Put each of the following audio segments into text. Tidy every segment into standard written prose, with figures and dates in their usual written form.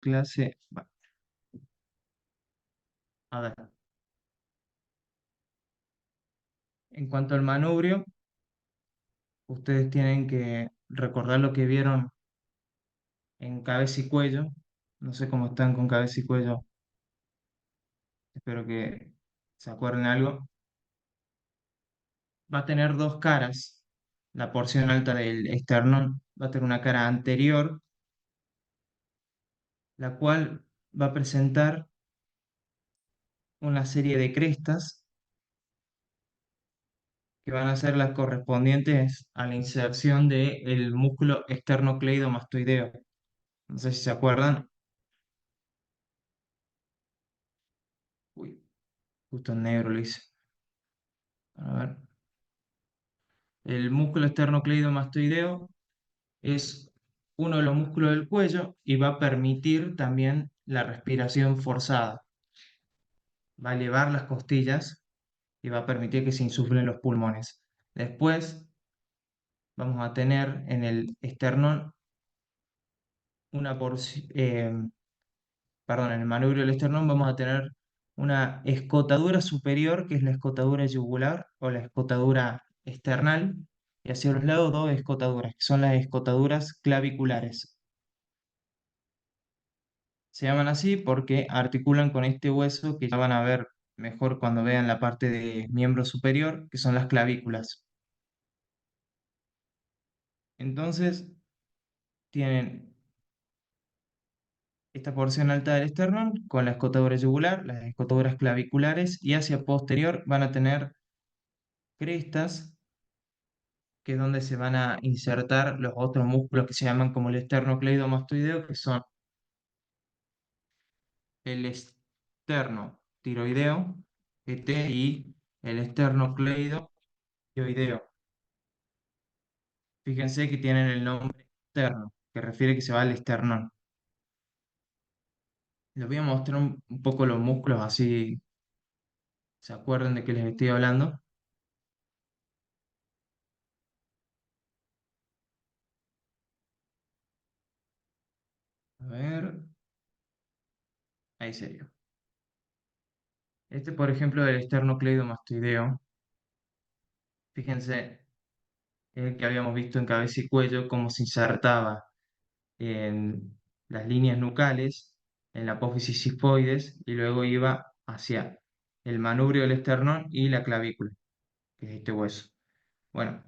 clase. A ver, en cuanto al manubrio, ustedes tienen que recordar lo que vieron en cabeza y cuello. No sé cómo están con cabeza y cuello. Espero que se acuerden algo. Va a tener dos caras. La porción alta del esternón va a tener una cara anterior, la cual va a presentar una serie de crestas que van a ser las correspondientes a la inserción del músculo esternocleidomastoideo. No sé si se acuerdan. Uy, justo en negro lo hice. A ver. El músculo esternocleidomastoideo es uno de los músculos del cuello y va a permitir también la respiración forzada. Va a elevar las costillas y va a permitir que se insuflen los pulmones. Después vamos a tener en el esternón una porción, perdón, en el manubrio del esternón vamos a tener una escotadura superior, que es la escotadura yugular o la escotadura esternal, y hacia los lados dos escotaduras, que son las escotaduras claviculares. Se llaman así porque articulan con este hueso que ya van a ver mejor cuando vean la parte de miembro superior, que son las clavículas. Entonces, tienen esta porción alta del esternón con la escotadura yugular, las escotaduras claviculares, y hacia posterior van a tener crestas, que es donde se van a insertar los otros músculos que se llaman como el esternocleidomastoideo, que son el esternotiroideo, ET, y el esternocleidomastoideo. Fíjense que tienen el nombre externo, que refiere que se va al esternón. Les voy a mostrar un poco los músculos, así se acuerdan de qué les estoy hablando. A ver, ahí sería. Este, por ejemplo, del esternocleidomastoideo. Fíjense el que habíamos visto en cabeza y cuello, cómo se insertaba en las líneas nucales, en la apófisis sifoides, y luego iba hacia el manubrio del esternón y la clavícula, que es este hueso. Bueno,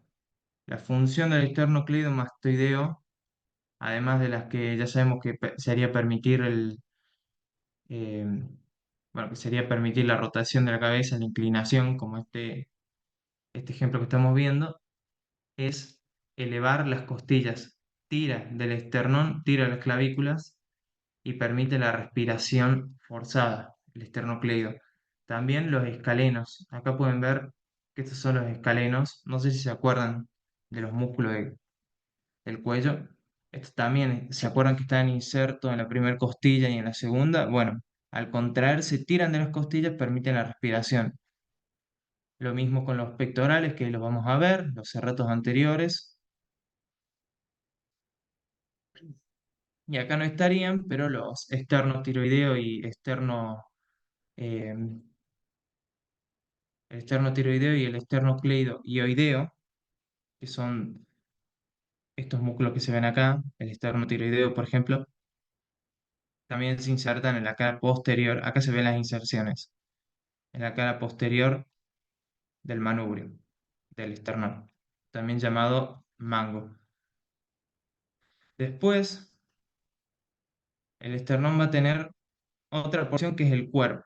la función del esternocleidomastoideo, además de las que ya sabemos que sería permitir eh, bueno, que sería permitir la rotación de la cabeza, la inclinación, como este ejemplo que estamos viendo, es elevar las costillas, tira del esternón, tira las clavículas y permite la respiración forzada, el esternocleido. También los escalenos. Acá pueden ver que estos son los escalenos. No sé si se acuerdan de los músculos del cuello. Estos también se acuerdan que están insertos en la primera costilla y en la segunda. Bueno, al contraerse, tiran de las costillas, permiten la respiración. Lo mismo con los pectorales, que los vamos a ver, los serratos anteriores. Y acá no estarían, pero los externos tiroideo y eh, el esternotiroideo y el esternocleidomastoideo, que son estos músculos que se ven acá, el esternotiroideo, por ejemplo, también se insertan en la cara posterior. Acá se ven las inserciones, en la cara posterior del manubrio, del esternón, también llamado mango. Después, el esternón va a tener otra porción que es el cuerpo.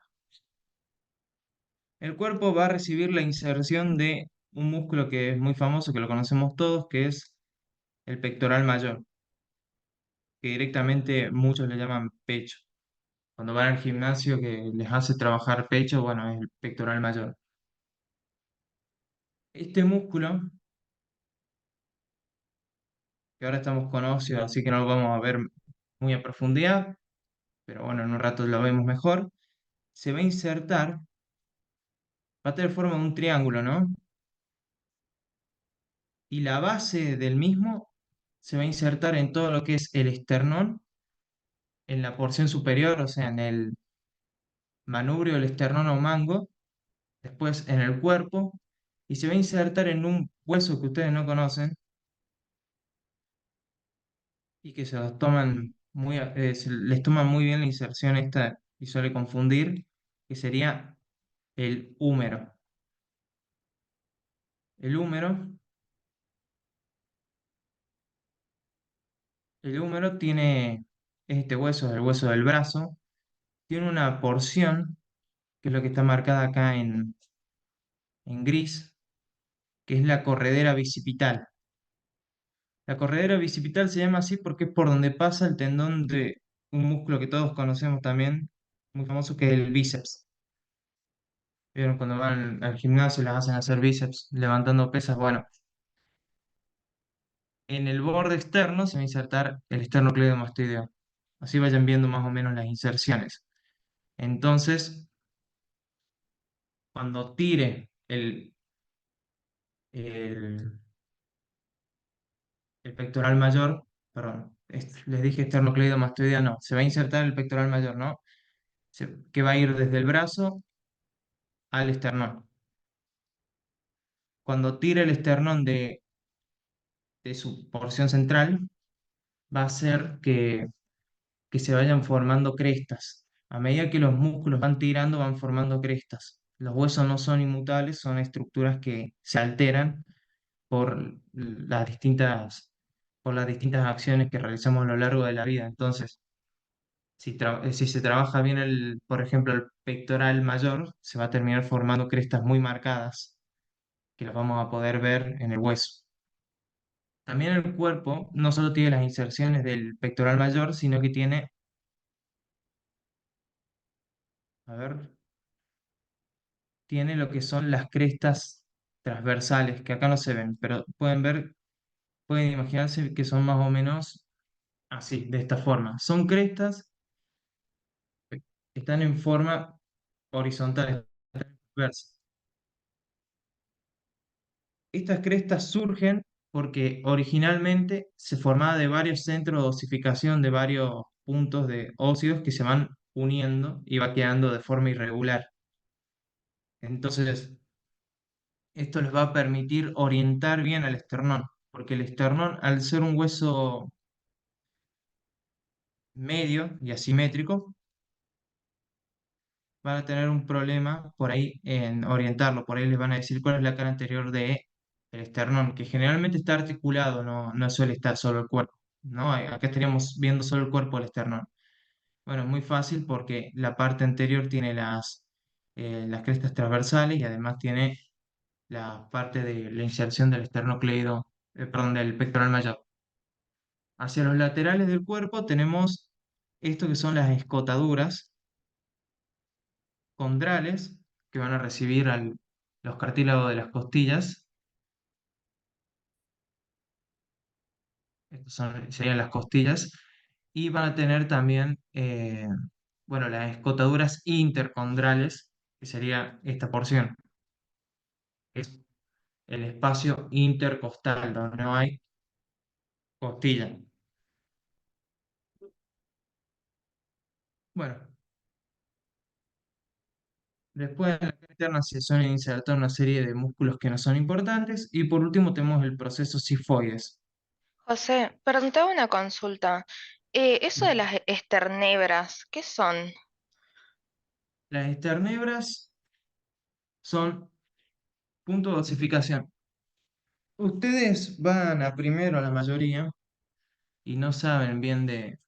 El cuerpo va a recibir la inserción de un músculo que es muy famoso, que lo conocemos todos, que es el pectoral mayor, que directamente muchos le llaman pecho. Cuando van al gimnasio que les hace trabajar pecho, bueno, es el pectoral mayor. Este músculo, que ahora estamos con óseo, así que no lo vamos a ver muy a profundidad, pero bueno, en un rato lo vemos mejor, se va a insertar, va a tener forma de un triángulo, ¿no? Y la base del mismo se va a insertar en todo lo que es el esternón, en la porción superior, o sea, en el manubrio del esternón o mango, después en el cuerpo, y se va a insertar en un hueso que ustedes no conocen y que se los toman les toman muy bien la inserción esta y suele confundir, que sería el húmero. El húmero, el húmero tiene este hueso, es el hueso del brazo, tiene una porción, que es lo que está marcada acá en gris, que es la corredera bicipital. La corredera bicipital se llama así porque es por donde pasa el tendón de un músculo que todos conocemos también, muy famoso, que es el bíceps. ¿Vieron cuando van al gimnasio y las hacen hacer bíceps levantando pesas? Bueno, en el borde externo se va a insertar el esternocleidomastoideo. Así vayan viendo más o menos las inserciones. Entonces, cuando tire el, el pectoral mayor, perdón, les dije esternocleidomastoideo, no, se va a insertar el pectoral mayor, ¿no? Que va a ir desde el brazo al esternón. Cuando tire el esternón de su porción central, va a hacer que se vayan formando crestas. A medida que los músculos van tirando, van formando crestas. Los huesos no son inmutables, son estructuras que se alteran por por las distintas acciones que realizamos a lo largo de la vida. Entonces, si se trabaja bien por ejemplo, el pectoral mayor, se va a terminar formando crestas muy marcadas, que las vamos a poder ver en el hueso. También el cuerpo no solo tiene las inserciones del pectoral mayor, sino que tiene, a ver, tiene lo que son las crestas transversales, que acá no se ven, pero pueden imaginarse que son más o menos así, de esta forma. Son crestas que están en forma horizontal, transversas. Estas crestas surgen porque originalmente se formaba de varios centros de osificación, de varios puntos de óseos que se van uniendo y va quedando de forma irregular. Entonces, esto les va a permitir orientar bien al esternón, porque el esternón, al ser un hueso medio y asimétrico, van a tener un problema por ahí en orientarlo. Por ahí les van a decir cuál es la cara anterior del esternón, que generalmente está articulado, no suele estar solo el cuerpo, ¿no? Acá estaríamos viendo solo el cuerpo del esternón. Bueno, es muy fácil porque la parte anterior tiene las crestas transversales y además tiene la parte de la inserción del esternocleido, perdón, del pectoral mayor. Hacia los laterales del cuerpo tenemos esto que son las escotaduras condrales que van a recibir los cartílagos de las costillas. Serían las costillas. Y van a tener también, bueno, las escotaduras intercondrales, que sería esta porción. Es el espacio intercostal, donde no hay costilla. Bueno, después en la cara interna se suelen insertar una serie de músculos que no son importantes. Y por último tenemos el proceso sifoides. José, perdón, te hago una consulta. Eso de las esternebras, ¿qué son? Las esternebras son puntos de osificación. Ustedes van a primero, la mayoría, y no saben bien de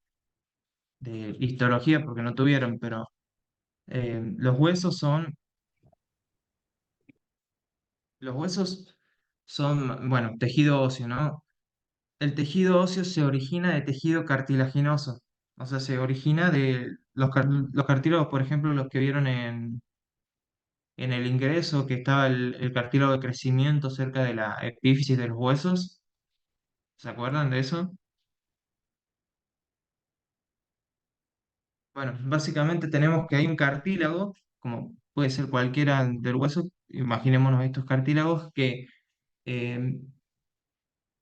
histología porque no tuvieron, pero los huesos son, bueno, tejido óseo, ¿no? El tejido óseo se origina de tejido cartilaginoso, o sea, se origina de los cartílagos, por ejemplo, los que vieron en el ingreso, que estaba el cartílago de crecimiento cerca de la epífisis de los huesos. ¿Se acuerdan de eso? Bueno, básicamente tenemos que hay un cartílago, como puede ser cualquiera del hueso, imaginémonos estos cartílagos que eh,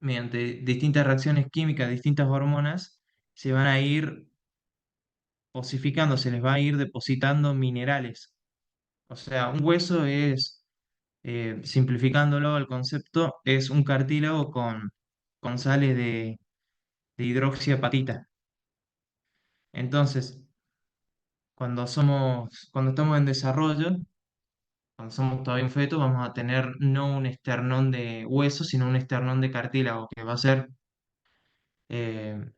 mediante distintas reacciones químicas, distintas hormonas, se van a ir osificando, se les va a ir depositando minerales. O sea, un hueso es, simplificándolo el concepto, es un cartílago con sales de hidroxiapatita. Entonces, cuando estamos en desarrollo, cuando somos todavía un feto, vamos a tener no un esternón de hueso, sino un esternón de cartílago, que va a ser eh,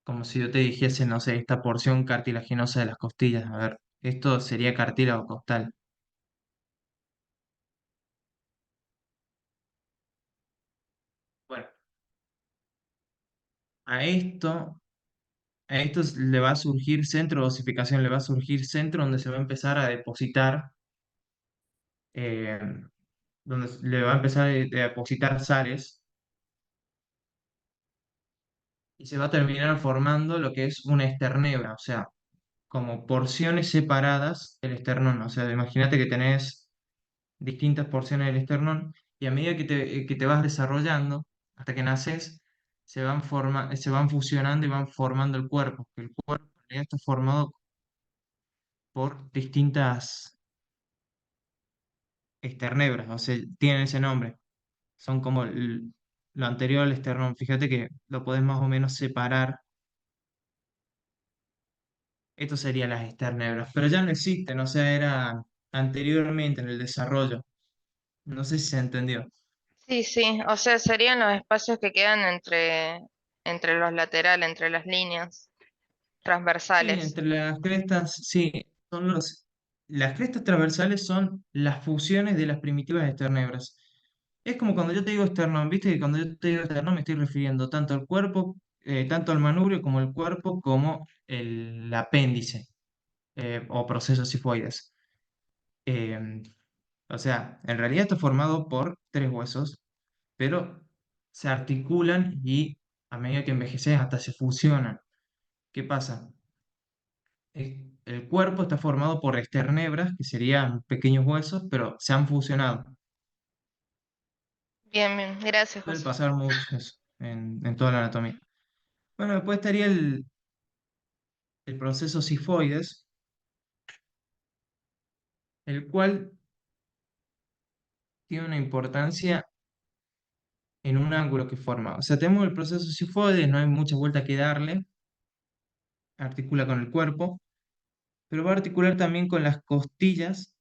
como si yo te dijese, no sé, esta porción cartilaginosa de las costillas. A ver, esto sería cartílago costal. Bueno, a esto, le va a surgir centro de osificación, le va a surgir centro donde se va a empezar a depositar, eh, donde le va a empezar a depositar sales y se va a terminar formando lo que es una esternebra, o sea, como porciones separadas del esternón. O sea, imagínate que tenés distintas porciones del esternón y a medida que te vas desarrollando, hasta que naces, se van fusionando y van formando el cuerpo. El cuerpo en realidad está formado por distintas esternebras, o sea, tienen ese nombre. Son como lo anterior al esternón. Fíjate que lo podés más o menos separar. Esto serían las esternebras, pero ya no existen, o sea, era anteriormente en el desarrollo. No sé si se entendió. Sí, sí, o sea, serían los espacios que quedan entre los laterales, entre las líneas Sí, transversales. entre las crestas, sí, las crestas transversales son las fusiones de las primitivas esternebras. Es como cuando yo te digo esternón, viste que cuando yo te digo esternón me estoy refiriendo tanto al cuerpo, tanto al manubrio como el cuerpo, como el apéndice o procesos sifoides. Eh, o sea, en realidad está formado por tres huesos, pero se articulan y a medida que envejeces hasta se fusionan. ¿Qué pasa? El cuerpo está formado por esternebras, que serían pequeños huesos, pero se han fusionado. Bien, bien, gracias, Suele José. pasar mucho eso en toda la anatomía. Bueno, después estaría el proceso sifoides, el cual tiene una importancia en un ángulo que forma. O sea, tenemos el proceso sifoides, no hay mucha vuelta que darle, articula con el cuerpo, pero va a articular también con las costillas,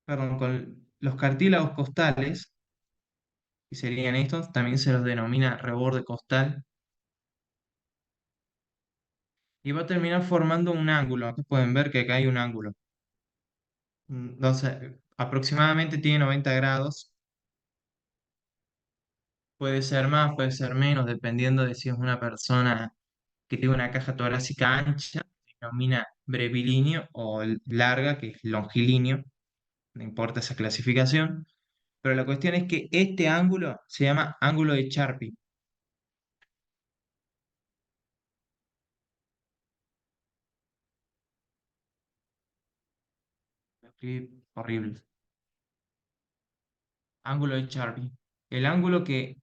perdón, con los cartílagos costales, que serían estos, también se los denomina reborde costal, y va a terminar formando un ángulo. Aquí pueden ver que acá hay un ángulo. Entonces, aproximadamente tiene 90 grados. Puede ser más, puede ser menos, dependiendo de si es una persona que tiene una caja torácica ancha, se denomina brevilíneo, o larga, que es longilíneo. No importa esa clasificación. Pero la cuestión es que este ángulo se llama ángulo de Charpy. Escribí horrible. Ángulo de Charpy. El ángulo que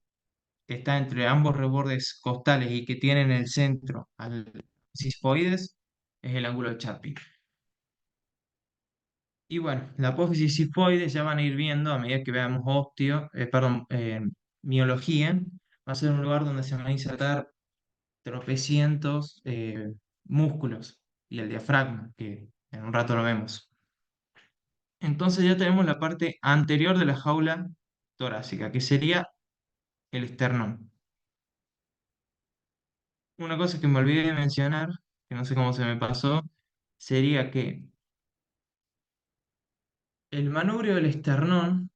está entre ambos rebordes costales y que tiene en el centro al cisfoides es el ángulo de Charpy. Y bueno, la apófisis cisfoides ya van a ir viendo a medida que veamos miología. Va a ser un lugar donde se van a insertar tropecientos músculos y el diafragma, que en un rato lo vemos. Entonces ya tenemos la parte anterior de la jaula torácica, que sería el esternón. Una cosa que me olvidé de mencionar, que no sé cómo se me pasó, sería que el manubrio del esternón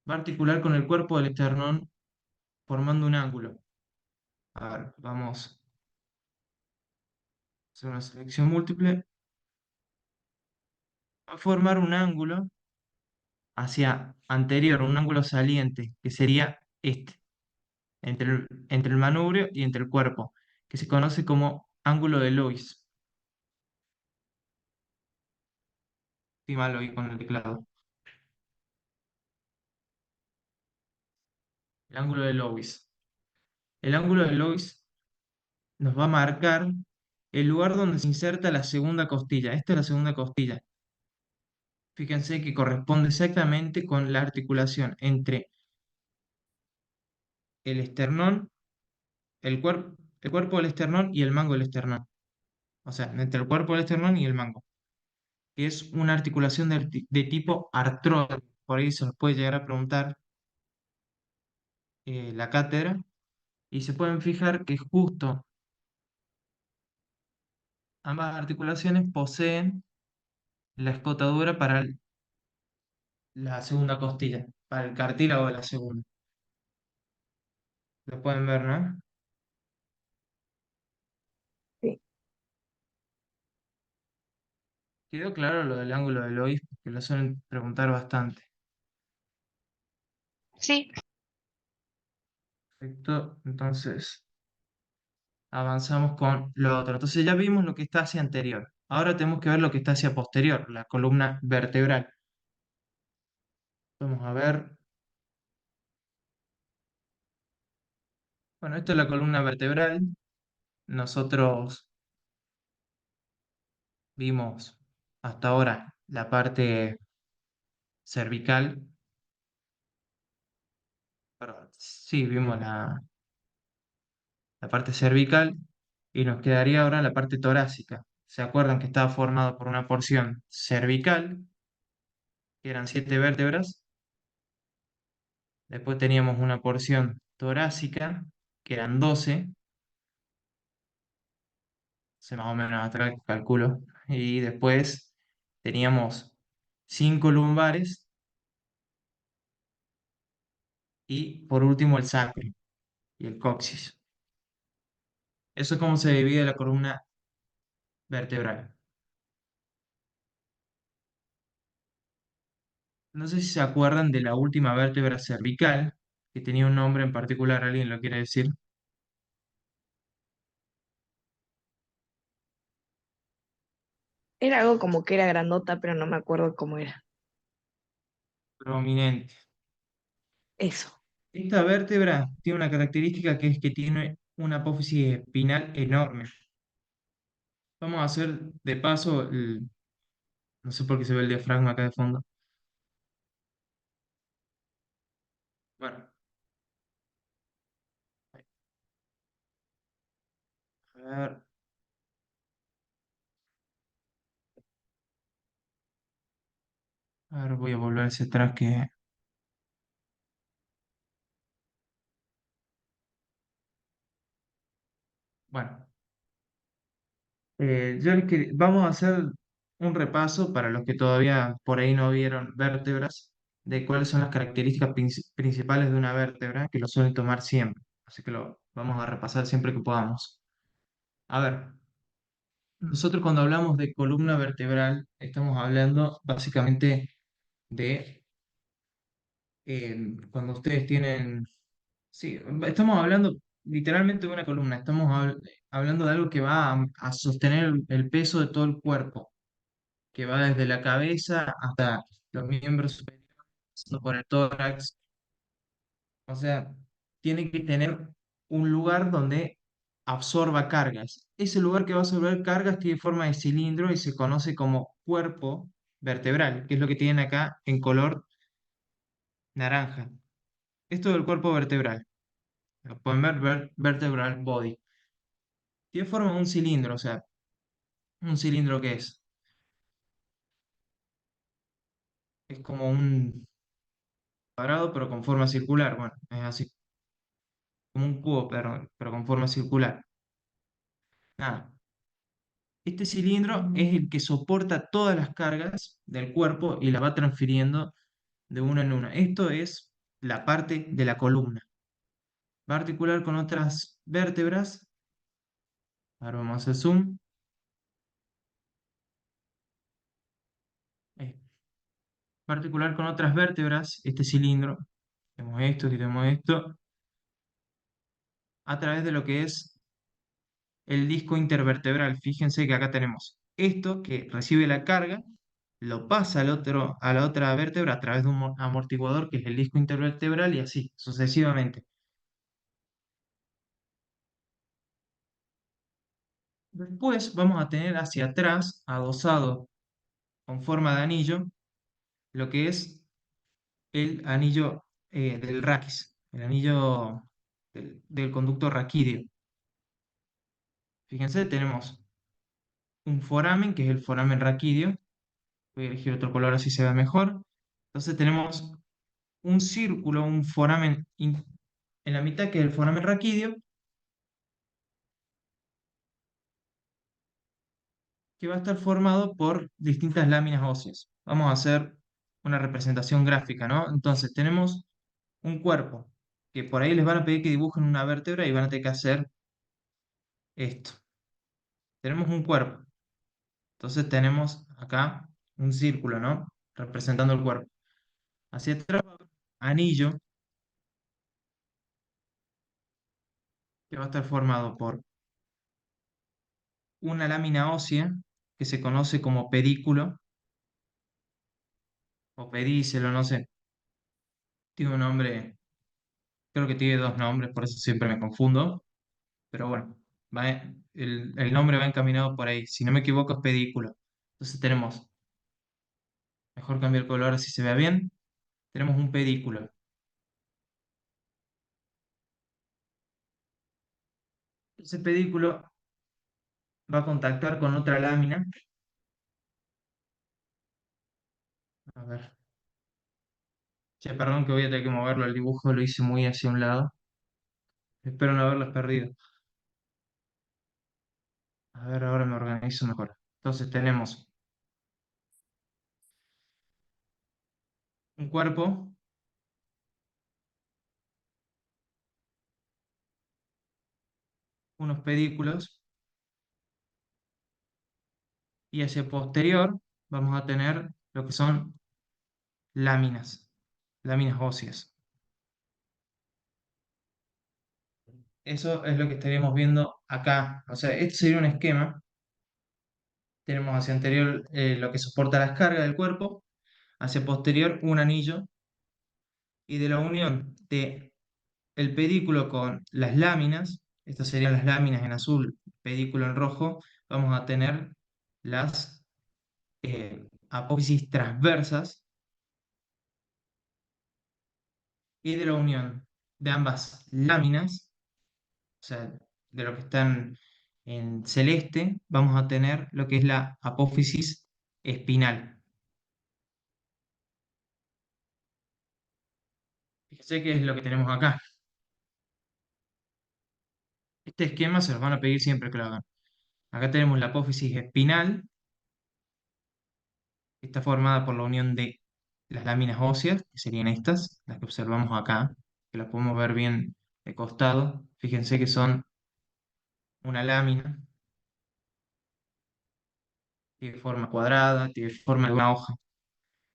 va a articular con el cuerpo del esternón formando un ángulo. A ver, vamos a hacer una selección múltiple. Va a formar un ángulo hacia anterior, un ángulo saliente, que sería este, entre el manubrio y entre el cuerpo, que se conoce como ángulo de Lois. Estoy mal hoy con el teclado. El ángulo de Lois. El ángulo de Lois nos va a marcar el lugar donde se inserta la segunda costilla. Esta es la segunda costilla. Fíjense que corresponde exactamente con la articulación entre el esternón, el cuerpo del esternón y el mango del esternón. O sea, entre el cuerpo del esternón y el mango. Que es una articulación de tipo artróide. Por ahí se nos puede llegar a preguntar la cátedra. Y se pueden fijar que justo ambas articulaciones poseen la escotadura para la segunda costilla, para el cartílago de la segunda. Lo pueden ver, ¿no? Sí. Quedó claro lo del ángulo del obispo, que lo suelen preguntar bastante. Sí, Perfecto, entonces avanzamos con lo otro. Entonces ya vimos lo que está hacia anterior. Ahora tenemos que ver lo que está hacia posterior, la columna vertebral. Vamos a ver. Bueno, esto es la columna vertebral. Nosotros vimos hasta ahora la parte cervical. Perdón, sí, vimos la parte cervical y nos quedaría ahora la parte torácica. ¿Se acuerdan que estaba formado por una porción cervical, que eran 7 vértebras? Después teníamos una porción torácica, que eran 12, se más o menos hasta acá calculo. Y después teníamos 5 lumbares y por último el sacro y el coxis. Eso es como se divide la columna vertebral. No sé si se acuerdan de la última vértebra cervical, que tenía un nombre en particular, ¿alguien lo quiere decir? Era algo como que era grandota, pero no me acuerdo cómo era. Prominente. Eso. Esta vértebra tiene una característica que es que tiene una apófisis espinal enorme. Vamos a hacer de paso, no sé por qué se ve el diafragma acá de fondo. Bueno, a ver, voy a volver hacia atrás que... Bueno, vamos a hacer un repaso para los que todavía por ahí no vieron vértebras, de cuáles son las características principales de una vértebra, que lo suelen tomar siempre. Así que lo vamos a repasar siempre que podamos. A ver, nosotros cuando hablamos de columna vertebral, estamos hablando básicamente de cuando ustedes tienen, sí, estamos hablando literalmente de una columna, estamos hablando de algo que va a sostener el peso de todo el cuerpo, que va desde la cabeza hasta los miembros superiores, pasando por el tórax. O sea, tiene que tener un lugar donde absorba cargas. Ese lugar que va a absorber cargas tiene forma de cilindro y se conoce como cuerpo vertebral, que es lo que tienen acá en color naranja. Esto del cuerpo vertebral. Lo pueden ver, vertebral body. Tiene forma de un cilindro, o sea, un cilindro que es como un cuadrado pero con forma circular. Bueno, es así, como un cubo, pero con forma circular. Nada. Este cilindro es el que soporta todas las cargas del cuerpo y las va transfiriendo de una en una. Esto es la parte de la columna. Va a articular con otras vértebras. Ahora vamos a hacer zoom. Eh, Va a articular con otras vértebras este cilindro. Tenemos esto, a través de lo que es el disco intervertebral. Fíjense que acá tenemos esto que recibe la carga, lo pasa a la otra vértebra a través de un amortiguador que es el disco intervertebral y así sucesivamente. Después vamos a tener hacia atrás, adosado con forma de anillo, lo que es el anillo del raquis, el anillo del conducto raquídeo. Fíjense, tenemos un foramen, que es el foramen raquídeo. Voy a elegir otro color así se ve mejor. Entonces tenemos un círculo, un foramen en la mitad, que es el foramen raquídeo, que va a estar formado por distintas láminas óseas. Vamos a hacer una representación gráfica, ¿no? Entonces tenemos un cuerpo, que por ahí les van a pedir que dibujen una vértebra y van a tener que hacer esto. Tenemos un cuerpo, entonces tenemos acá un círculo, ¿no? Representando el cuerpo. Hacia atrás, anillo, que va a estar formado por una lámina ósea, que se conoce como pedículo, o pedicelo, no sé. Tiene un nombre, creo que tiene dos nombres, por eso siempre me confundo. Pero bueno, el nombre va encaminado por ahí. Si no me equivoco, es pedículo. Entonces tenemos, mejor cambiar el color así se vea bien. Tenemos un pedículo. Ese pedículo va a contactar con otra lámina. A ver. Che, perdón que voy a tener que moverlo. El dibujo lo hice muy hacia un lado. Espero no haberlos perdido. A ver, ahora me organizo mejor. Entonces tenemos un cuerpo, unos pedículos, y hacia posterior vamos a tener lo que son láminas, láminas óseas. Eso es lo que estaríamos viendo acá. O sea, este sería un esquema. Tenemos hacia anterior lo que soporta las cargas del cuerpo, hacia posterior un anillo, y de la unión de el pedículo con las láminas, estas serían las láminas en azul, pedículo en rojo, vamos a tener las apófisis transversas, y de la unión de ambas láminas, o sea, de lo que están en celeste, vamos a tener lo que es la apófisis espinal. Fíjense qué es lo que tenemos acá. Este esquema se los van a pedir siempre que lo hagan. Acá tenemos la apófisis espinal, que está formada por la unión de las láminas óseas, que serían estas, las que observamos acá, que las podemos ver bien de costado. Fíjense que son una lámina, tiene forma cuadrada, tiene forma de una hoja.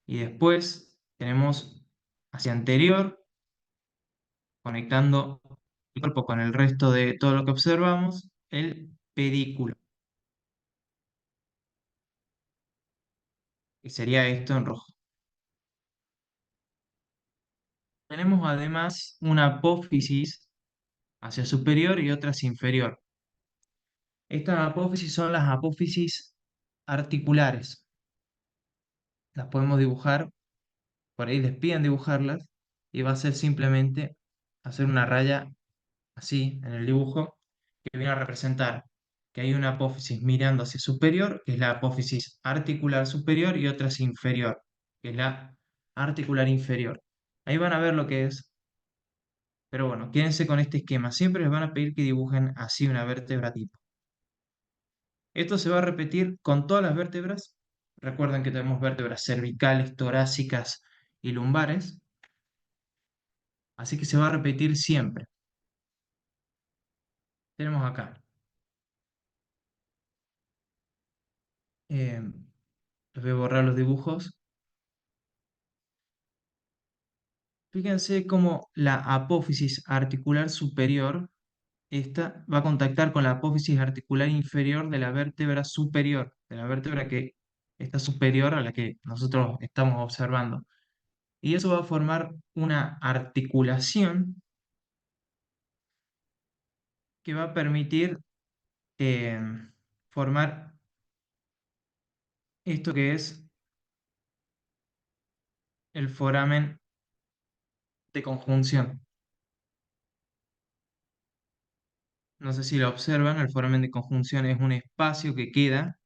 Y después tenemos hacia anterior, conectando el cuerpo con el resto de todo lo que observamos, el pedículo, que sería esto en rojo. Tenemos además una apófisis hacia superior y otra hacia inferior. Estas apófisis son las apófisis articulares. Las podemos dibujar, por ahí les piden dibujarlas, y va a ser simplemente hacer una raya así en el dibujo, que viene a representar que hay una apófisis mirando hacia superior, que es la apófisis articular superior, y otra hacia inferior, que es la articular inferior. Ahí van a ver lo que es, pero bueno, quédense con este esquema. Siempre les van a pedir que dibujen así una vértebra tipo. Esto se va a repetir con todas las vértebras. Recuerden que tenemos vértebras cervicales, torácicas y lumbares, así que se va a repetir siempre. Tenemos acá. Les voy a borrar los dibujos. Fíjense cómo la apófisis articular superior, esta va a contactar con la apófisis articular inferior de la vértebra superior, de la vértebra que está superior a la que nosotros estamos observando. Y eso va a formar una articulación que va a permitir eh, formar esto que es el foramen de conjunción. No sé si lo observan, el foramen de conjunción es un espacio que queda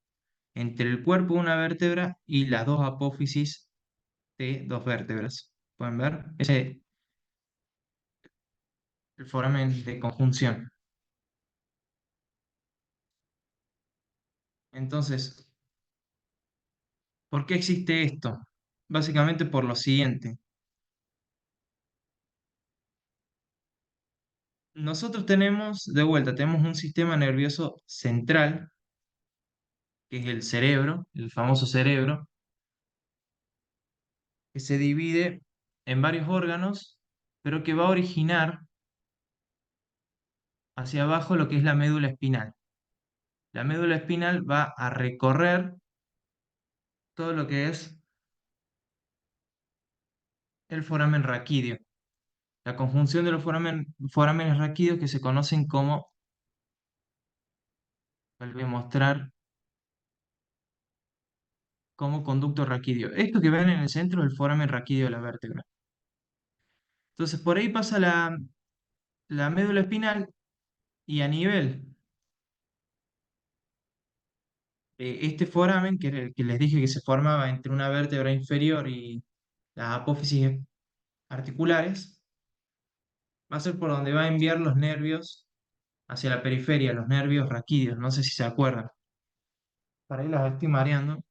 entre el cuerpo de una vértebra y las dos apófisis de dos vértebras. ¿Pueden ver? Ese es el foramen de conjunción. Entonces, ¿por qué existe esto? Básicamente por lo siguiente. Nosotros tenemos, de vuelta, tenemos un sistema nervioso central, que es el cerebro, el famoso cerebro, que se divide en varios órganos, pero que va a originar hacia abajo lo que es la médula espinal. La médula espinal va a recorrer todo lo que es el foramen raquídeo. La conjunción de los forámenes raquídeos que se conocen como, les voy a mostrar, como conducto raquídeo. Esto que ven en el centro es el foramen raquídeo de la vértebra. Entonces, por ahí pasa la médula espinal y a nivel este foramen, que era el que les dije que se formaba entre una vértebra inferior y las apófisis articulares, va a ser por donde va a enviar los nervios hacia la periferia, los nervios raquídeos. No sé si se acuerdan. Para ahí las estoy mareando.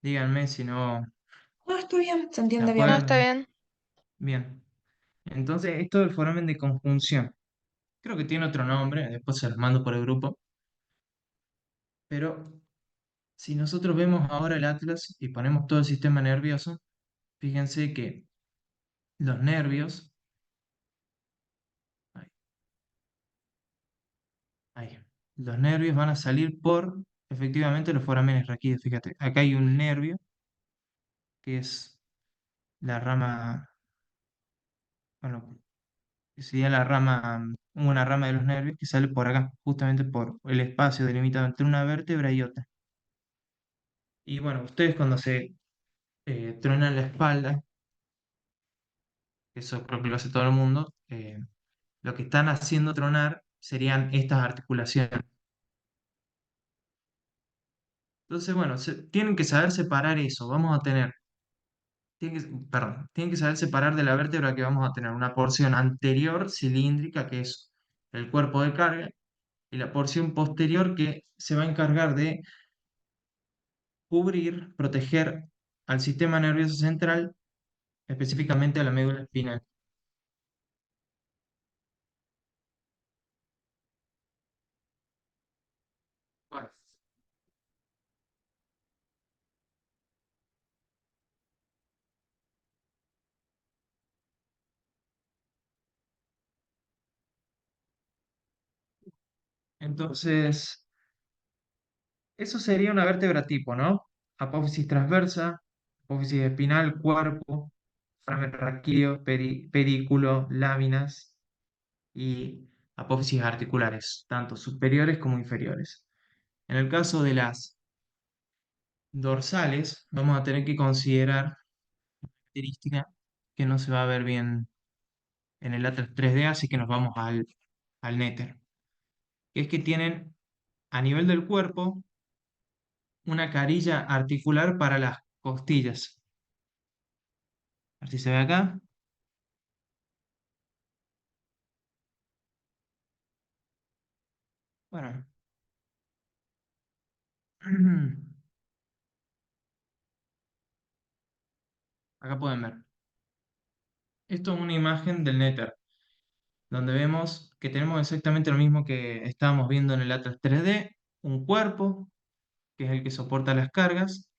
Díganme si no No, estoy bien, se se entiende No, bien. está acuerdan. bien. Bien. Entonces, esto del foramen de conjunción. Creo que tiene otro nombre, después se los mando por el grupo. Pero si nosotros vemos ahora el atlas y ponemos todo el sistema nervioso, fíjense que los nervios, ahí, ahí, los nervios van a salir por efectivamente los forámenes raquídeos. Fíjate, acá hay un nervio que es la rama, bueno, que sería la rama, una rama de los nervios que sale por acá, justamente por el espacio delimitado entre una vértebra y otra. Y bueno, ustedes cuando se truenan la espalda, eso creo que lo hace todo el mundo, lo que están haciendo tronar serían estas articulaciones. Entonces, bueno, tienen que saber separar eso. Vamos a tener, perdón, tienen que saber separar de la vértebra que vamos a tener una porción anterior cilíndrica, que es el cuerpo de carga, y la porción posterior que se va a encargar de cubrir, proteger al sistema nervioso central, específicamente a la médula espinal. Bueno, entonces, eso sería una vértebra tipo, ¿no? Apófisis transversa, apófisis espinal, cuerpo, foramen raquídeo, pedículo, láminas y apófisis articulares, tanto superiores como inferiores. En el caso de las dorsales, vamos a tener que considerar característica que no se va a ver bien en el Atlas 3D, así que nos vamos al Néter, que es que tienen a nivel del cuerpo una carilla articular para las costillas. A ver si se ve acá. Bueno, acá pueden ver. Esto es una imagen del Nether, donde vemos que tenemos exactamente lo mismo que estábamos viendo en el Atlas 3D, un cuerpo, que es el que soporta las cargas,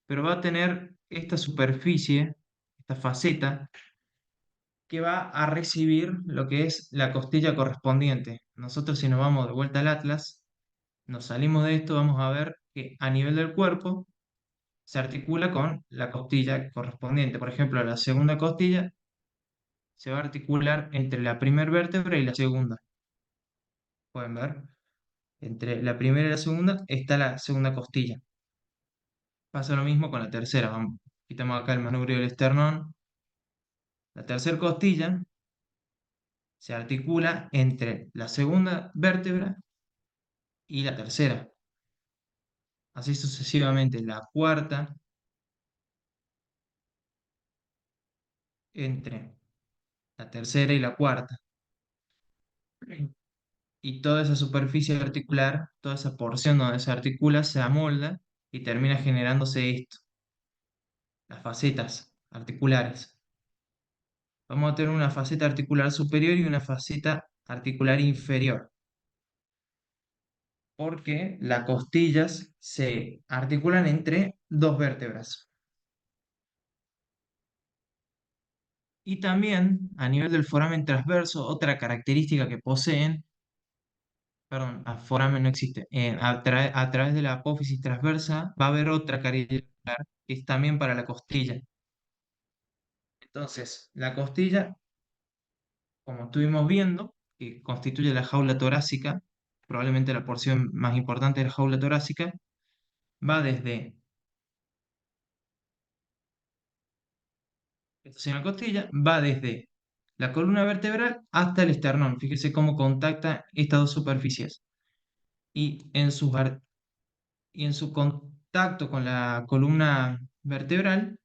pero va a tener esta superficie, esta faceta, que va a recibir lo que es la costilla correspondiente. Nosotros si nos vamos de vuelta al Atlas, nos salimos de esto, vamos a ver que a nivel del cuerpo se articula con la costilla correspondiente. Por ejemplo, la segunda costilla se va a articular entre la primera vértebra y la segunda. Pueden ver. Entre la primera y la segunda está la segunda costilla. Pasa lo mismo con la tercera. Vamos, quitamos acá el manubrio del esternón. La tercera costilla se articula entre la segunda vértebra y la tercera. Así sucesivamente. La cuarta entre la tercera y la cuarta. Y toda esa superficie articular, toda esa porción donde se articula, se amolda y termina generándose esto, las facetas articulares. Vamos a tener una faceta articular superior y una faceta articular inferior, porque las costillas se articulan entre dos vértebras. Y también, a nivel del foramen transverso, otra característica que poseen, perdón, foramen no existe, a través de la apófisis transversa va a haber otra característica que es también para la costilla. Entonces, la costilla, como estuvimos viendo, que constituye la jaula torácica, probablemente la porción más importante de la jaula torácica, va desde, esto es la costilla, va desde la columna vertebral hasta el esternón. Fíjese cómo contacta estas dos superficies. Y y en su contacto con la columna vertebral,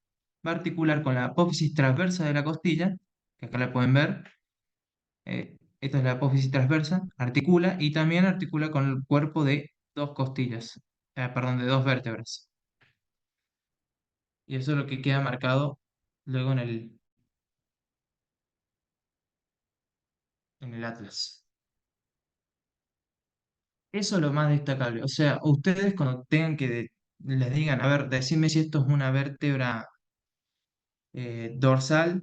va a articular con la apófisis transversa de la costilla, que acá la pueden ver. Esta es la apófisis transversa, articula y también articula con el cuerpo de dos costillas, perdón, de dos vértebras. Y eso es lo que queda marcado luego en el atlas. Eso es lo más destacable. O sea, ustedes cuando tengan les digan, a ver, decime si esto es una vértebra dorsal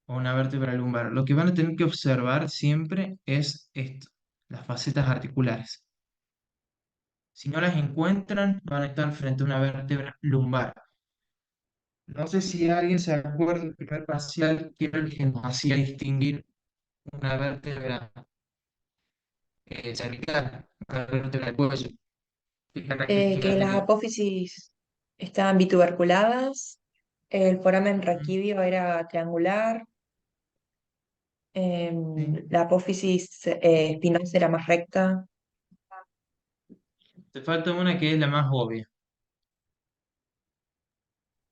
o una vértebra lumbar. Lo que van a tener que observar siempre es esto, las facetas articulares. Si no las encuentran, van a estar frente a una vértebra lumbar. No sé si alguien se acuerda del primer parcial que era el que nos hacía distinguir una vértebra cervical, una vértebra del cuello. ¿Qué Que características las tenía? apófisis estaban bituberculadas, el foramen Ujú. raquídeo era triangular, Sí. la apófisis espinosa era más recta, Te falta una que es la más obvia,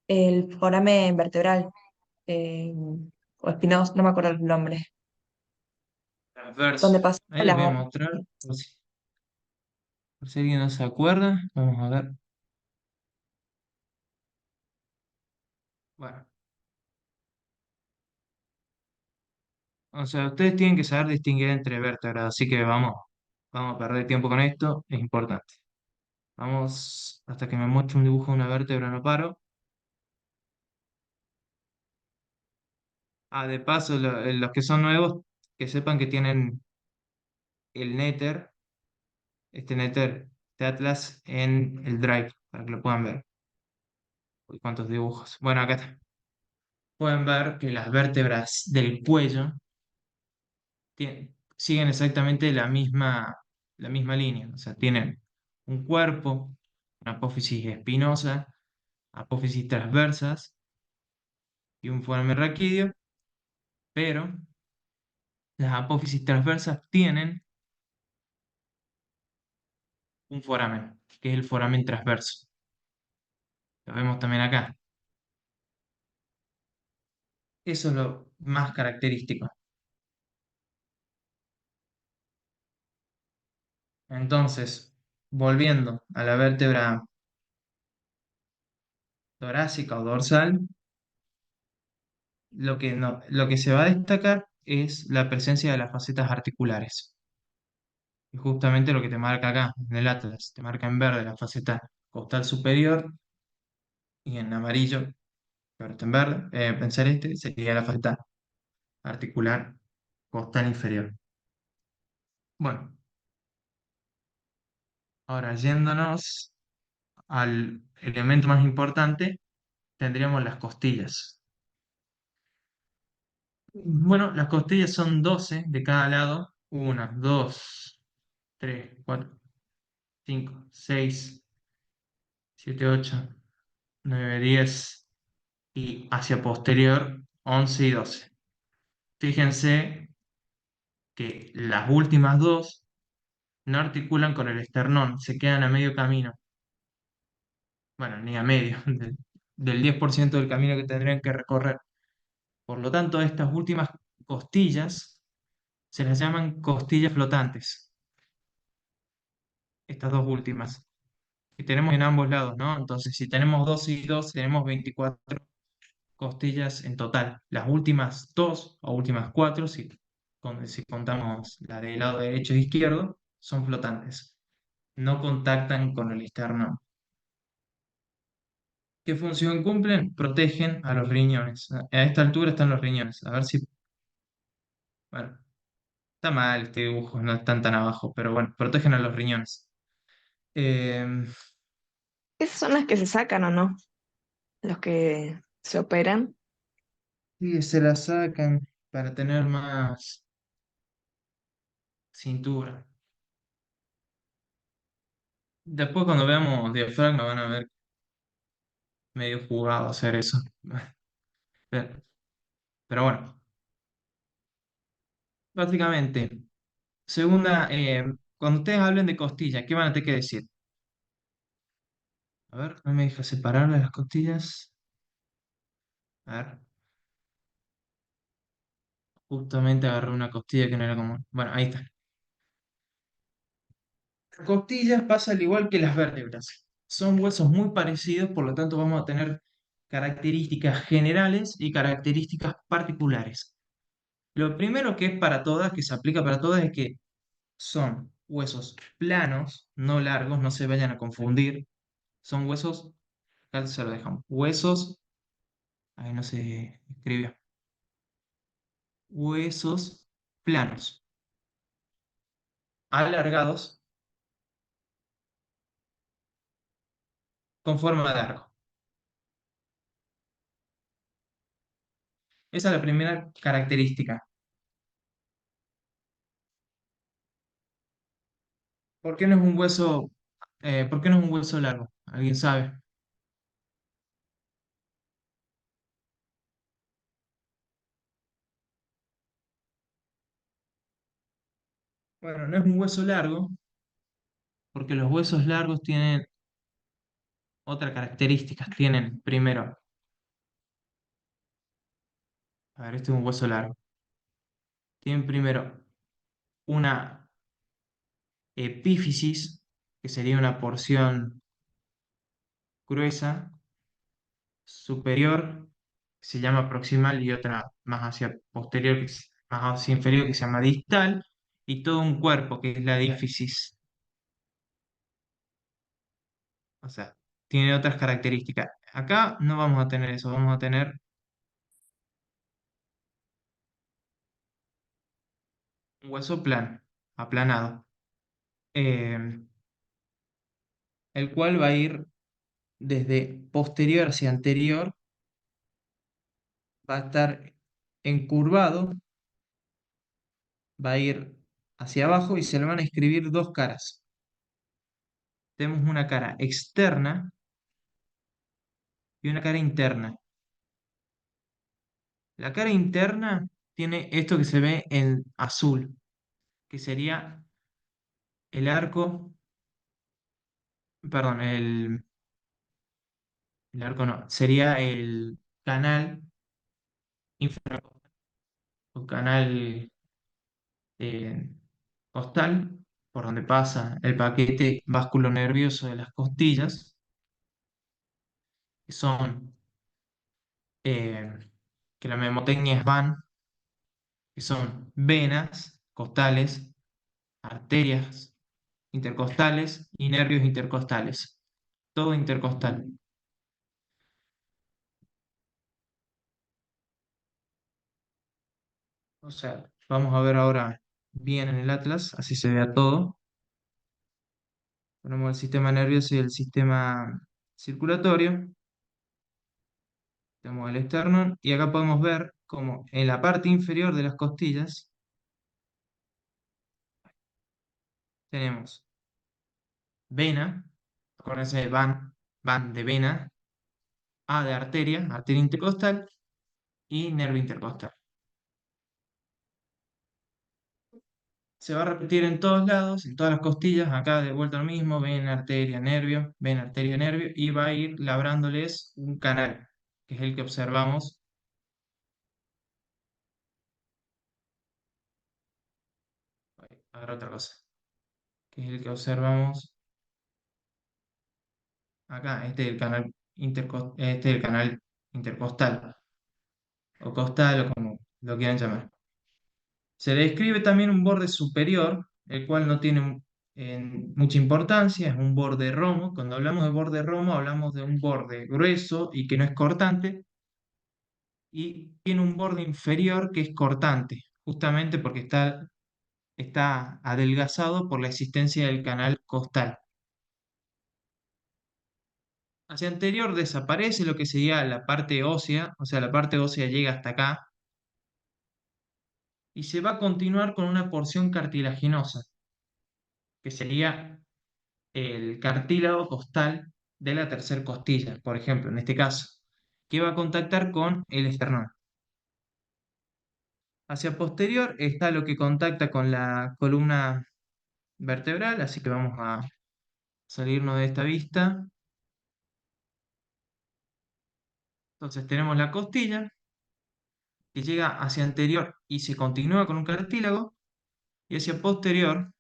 el foramen vertebral eh, o espinoso, no me acuerdo el nombre, transverso. donde pasaba Ahí les voy a mostrar, por si alguien no se acuerda. Vamos a ver. Bueno, o sea, ustedes tienen que saber distinguir entre vértebras, así que vamos a perder tiempo con esto, es importante. Vamos, hasta que me muestre un dibujo de una vértebra, no paro. Ah, de paso, los que son nuevos, que sepan que tienen el Nether, este Nether de Atlas en el Drive, para que lo puedan ver. Uy, cuántos dibujos. Bueno, acá está. Pueden ver que las vértebras del cuello siguen exactamente la misma línea. O sea, tienen un cuerpo, una apófisis espinosa, apófisis transversas y un foramen raquídeo, pero las apófisis transversas tienen un foramen, que es el foramen transverso. Lo vemos también acá. Eso es lo más característico. Entonces, volviendo a la vértebra torácica o dorsal, lo que se va a destacar es la presencia de las facetas articulares. Y justamente lo que te marca acá, en el atlas, te marca en verde la faceta costal superior y en amarillo, pero está en verde, en celeste, sería la faceta articular costal inferior. Bueno, ahora yéndonos al elemento más importante, tendríamos las costillas. Bueno, las costillas son 12 de cada lado. Una, dos, tres, cuatro. 5, 6, 7, 8, 9, 10 y hacia posterior 11 y 12. Fíjense que las últimas dos no articulan con el esternón, se quedan a medio camino. Bueno, ni a medio, del 10% del camino que tendrían que recorrer. Por lo tanto, estas últimas costillas se las llaman costillas flotantes, estas dos últimas. Y tenemos en ambos lados, ¿no? Entonces, si tenemos 2 y 2, tenemos 24 costillas en total. Las últimas dos o últimas cuatro, si contamos la del lado derecho e izquierdo, son flotantes. No contactan con el esternón. ¿Qué función cumplen? Protegen a los riñones. A esta altura están los riñones. A ver si... Bueno, está mal este dibujo, no están tan abajo, pero bueno, protegen a los riñones. Eh, Esas son las que se sacan o no, los que se operan. y se la sacan para tener más cintura. Después cuando veamos diafragma van a ver medio jugado hacer eso. Pero, pero bueno, básicamente, segunda, cuando ustedes hablen de costilla, ¿qué van a tener que decir? A ver, no me deja separar las costillas. A ver, justamente agarré una costilla que no era común. Bueno, ahí está. Las costillas pasa al igual que las vértebras. Son huesos muy parecidos, por lo tanto vamos a tener características generales y características particulares. Lo primero que es para todas, que se aplica para todas, es que son huesos planos, no largos, no se vayan a confundir. Son huesos, acá se lo dejamos, huesos, ahí no se escribió, huesos planos, alargados, con forma de arco. Esa es la primera característica. ¿Por qué no es un hueso, por qué no es un hueso largo? ¿Alguien sabe? Bueno, no es un hueso largo porque los huesos largos tienen otras características. Tienen primero, a ver, este es un hueso largo. Tienen primero una epífisis, que sería una porción gruesa, superior, que se llama proximal, y otra más hacia posterior, más hacia inferior, que se llama distal, y todo un cuerpo, que es la diáfisis. O sea, tiene otras características. Acá no vamos a tener eso, vamos a tener un hueso plano, aplanado, eh, el cual va a ir desde posterior hacia anterior, va a estar encurvado, va a ir hacia abajo y se le van a escribir dos caras. Tenemos una cara externa y una cara interna. La cara interna tiene esto que se ve en azul, que sería el arco, perdón, el arco no, sería el canal infracostal o canal eh, costal, por donde pasa el paquete nervioso de las costillas, que son, eh, que la memotecnia es van, que son venas costales, arterias intercostales y nervios intercostales. Todo intercostal. O sea, vamos a ver ahora bien en el atlas, así se vea todo. Ponemos el sistema nervioso y el sistema circulatorio. Tenemos el esternón y acá podemos ver como en la parte inferior de las costillas tenemos vena, acuérdense, van de vena, A de arteria, arteria intercostal, y nervio intercostal. Se va a repetir en todos lados, en todas las costillas, acá de vuelta lo mismo, vena, arteria, nervio, y va a ir labrándoles un canal, que es el que observamos. A ver otra cosa, que es el que observamos acá, este es el canal este es el canal intercostal, o costal, o como lo quieran llamar. Se le describe también un borde superior, el cual no tiene mucha importancia, es un borde romo. Cuando hablamos de borde romo, hablamos de un borde grueso y que no es cortante, y tiene un borde inferior que es cortante, justamente porque está adelgazado por la existencia del canal costal. Hacia anterior desaparece lo que sería la parte ósea, o sea, la parte ósea llega hasta acá, y se va a continuar con una porción cartilaginosa, que sería el cartílago costal de la tercer costilla, por ejemplo, en este caso, que va a contactar con el esternón. Hacia posterior está lo que contacta con la columna vertebral, así que vamos a salirnos de esta vista. Entonces tenemos la costilla que llega hacia anterior y se continúa con un cartílago, y hacia posterior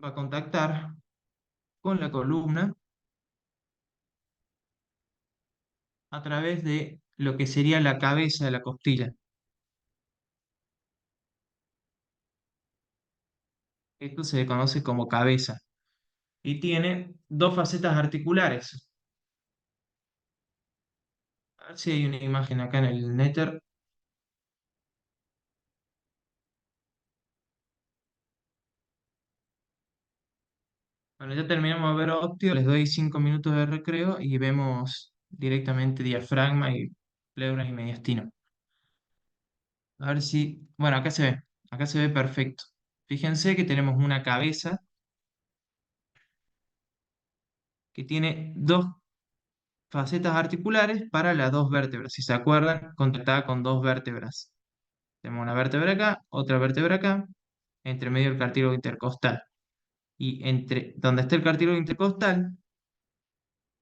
va a contactar con la columna a través de lo que sería la cabeza de la costilla. Esto se conoce como cabeza y tiene dos facetas articulares. A ver si hay una imagen acá en el Nether. Bueno, ya terminamos de ver óptio, les doy 5 minutos de recreo y vemos directamente diafragma y pleura y mediastino. A ver si, bueno, acá se ve perfecto. Fíjense que tenemos una cabeza que tiene dos facetas articulares para las dos vértebras. Si se acuerdan, contactada con dos vértebras. Tenemos una vértebra acá, otra vértebra acá, entre medio del cartílago intercostal. Y entre donde esté el cartílago intercostal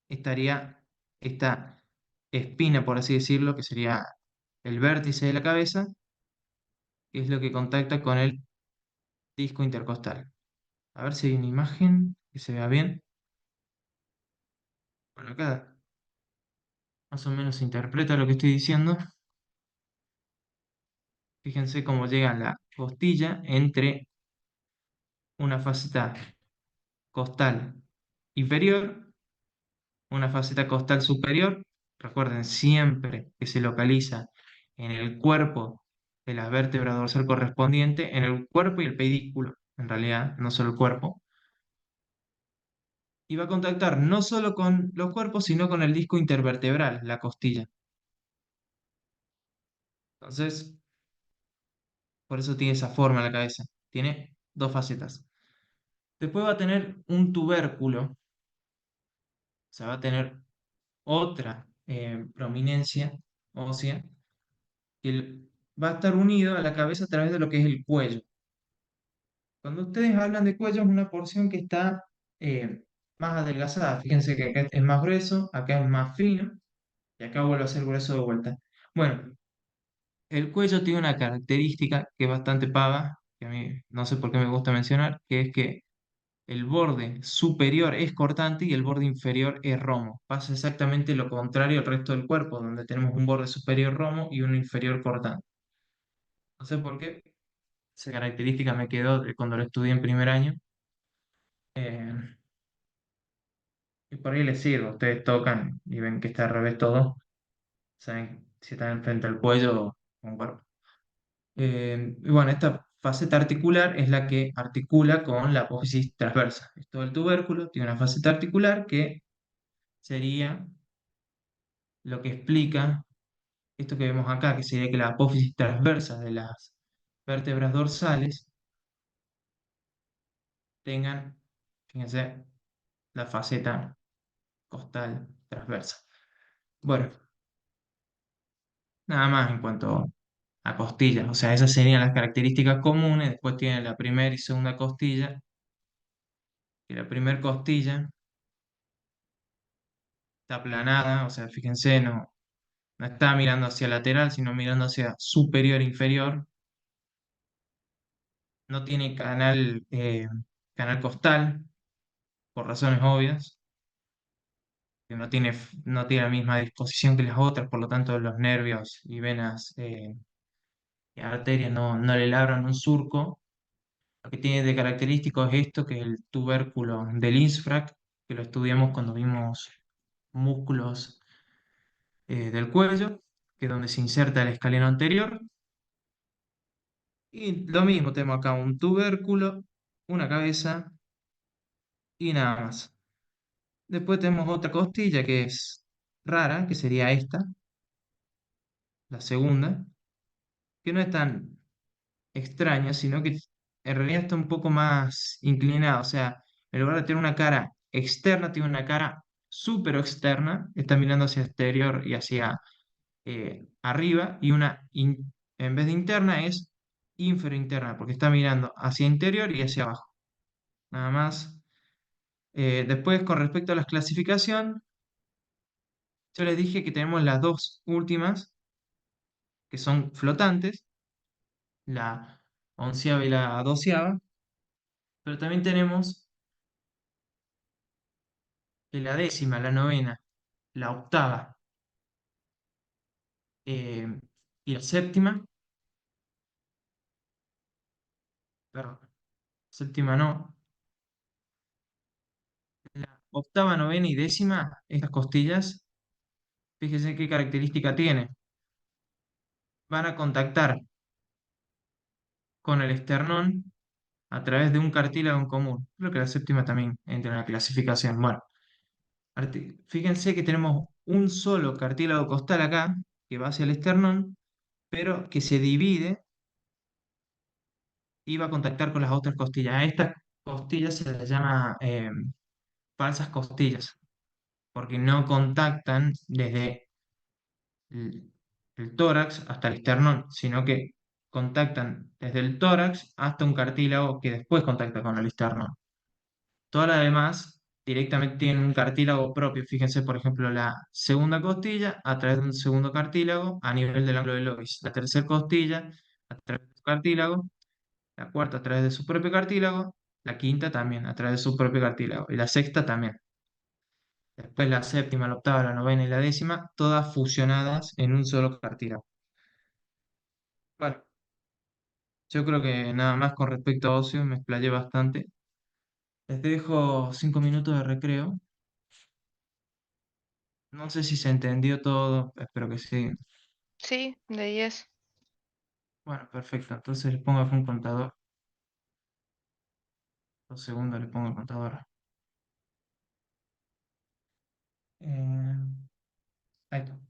estaría esta espina, por así decirlo, que sería el vértice de la cabeza, que es lo que contacta con el disco intercostal. A ver si hay una imagen que se vea bien. Bueno, acá más o menos se interpreta lo que estoy diciendo. Fíjense cómo llega la costilla entre una faceta costal inferior, una faceta costal superior. Recuerden siempre que se localiza en el cuerpo de la vértebra dorsal correspondiente, en el cuerpo y el pedículo, en realidad, no solo el cuerpo. Y va a contactar no solo con los cuerpos, sino con el disco intervertebral, la costilla. Entonces, por eso tiene esa forma en la cabeza. Tiene dos facetas. Después va a tener un tubérculo, o sea, va a tener otra prominencia ósea que va a estar unido a la cabeza a través de lo que es el cuello. Cuando ustedes hablan de cuello es una porción que está más adelgazada. Fíjense que acá es más grueso, acá es más fino y acá vuelve a ser grueso de vuelta. Bueno, el cuello tiene una característica que es bastante pava, que a mí no sé por qué me gusta mencionar, que es que el borde superior es cortante y el borde inferior es romo. Pasa exactamente lo contrario al resto del cuerpo, donde tenemos un borde superior romo y uno inferior cortante. No sé por qué, esa característica me quedó de cuando lo estudié en primer año. eh, y por ahí les sirve. Ustedes tocan y ven que está al revés todo. Saben si están enfrente al cuello o un cuerpo. Y bueno, esta faceta articular es la que articula con la apófisis transversa. Esto del tubérculo tiene una faceta articular que sería lo que explica esto que vemos acá, que sería que la apófisis transversa vértebras dorsales tengan, fíjense, la faceta costal transversa. Bueno, nada más en cuanto a costillas, o sea, esas serían las características comunes. Después tiene la primera y segunda costilla, que la primera costilla está aplanada, o sea, fíjense, no está mirando hacia lateral, sino mirando hacia superior e inferior. No tiene canal costal, por razones obvias, que no tiene la misma disposición que las otras, por lo tanto los nervios y venas y arterias no le labran un surco. Lo que tiene de característico es esto, que es el tubérculo del Linzfrack, que lo estudiamos cuando vimos músculos del cuello, que es donde se inserta el escaleno anterior. Y lo mismo, tenemos acá un tubérculo, una cabeza y nada más. Después tenemos otra costilla que es rara, que sería esta, la segunda, que no es tan extraña, sino que en realidad está un poco más inclinada. O sea, en lugar de tener una cara externa, tiene una cara súper externa, está mirando hacia exterior y hacia arriba, y en vez de interna es inferior-interna, porque está mirando hacia interior y hacia abajo. Nada más. Después, con respecto a la clasificación, yo les dije que tenemos las dos últimas, que son flotantes, la onceava y la doceava, pero también tenemos la décima, la novena, la octava eh, y la séptima, perdón, séptima no, la octava, novena y décima, estas costillas, fíjense qué característica tiene. Van a contactar con el esternón a través de un cartílago en común. Creo que la séptima también entra en la clasificación. Bueno, fíjense que tenemos un solo cartílago costal acá, que va hacia el esternón, pero que se divide y va a contactar con las otras costillas. A estas costillas se les llama falsas costillas, porque no contactan desde el, el tórax hasta el esternón, sino que contactan desde el tórax hasta un cartílago que después contacta con el esternón. Todas las demás directamente tienen un cartílago propio. Fíjense, por ejemplo, la segunda costilla a través de un segundo cartílago a nivel del ángulo de Lois. La tercera costilla a través de su cartílago. La cuarta a través de su propio cartílago. La quinta también a través de su propio cartílago. Y la sexta también. Después la séptima, la octava, la novena y la décima, todas fusionadas en un solo cartílago. Bueno, yo creo que nada más con respecto a óseo me explayé bastante. Les dejo 5 minutos de recreo. No sé si se entendió todo, espero que sí. Sí, de 10. Bueno, perfecto. Entonces le pongo acá un contador. 2 segundos le pongo el contador. Eh, Ahí está.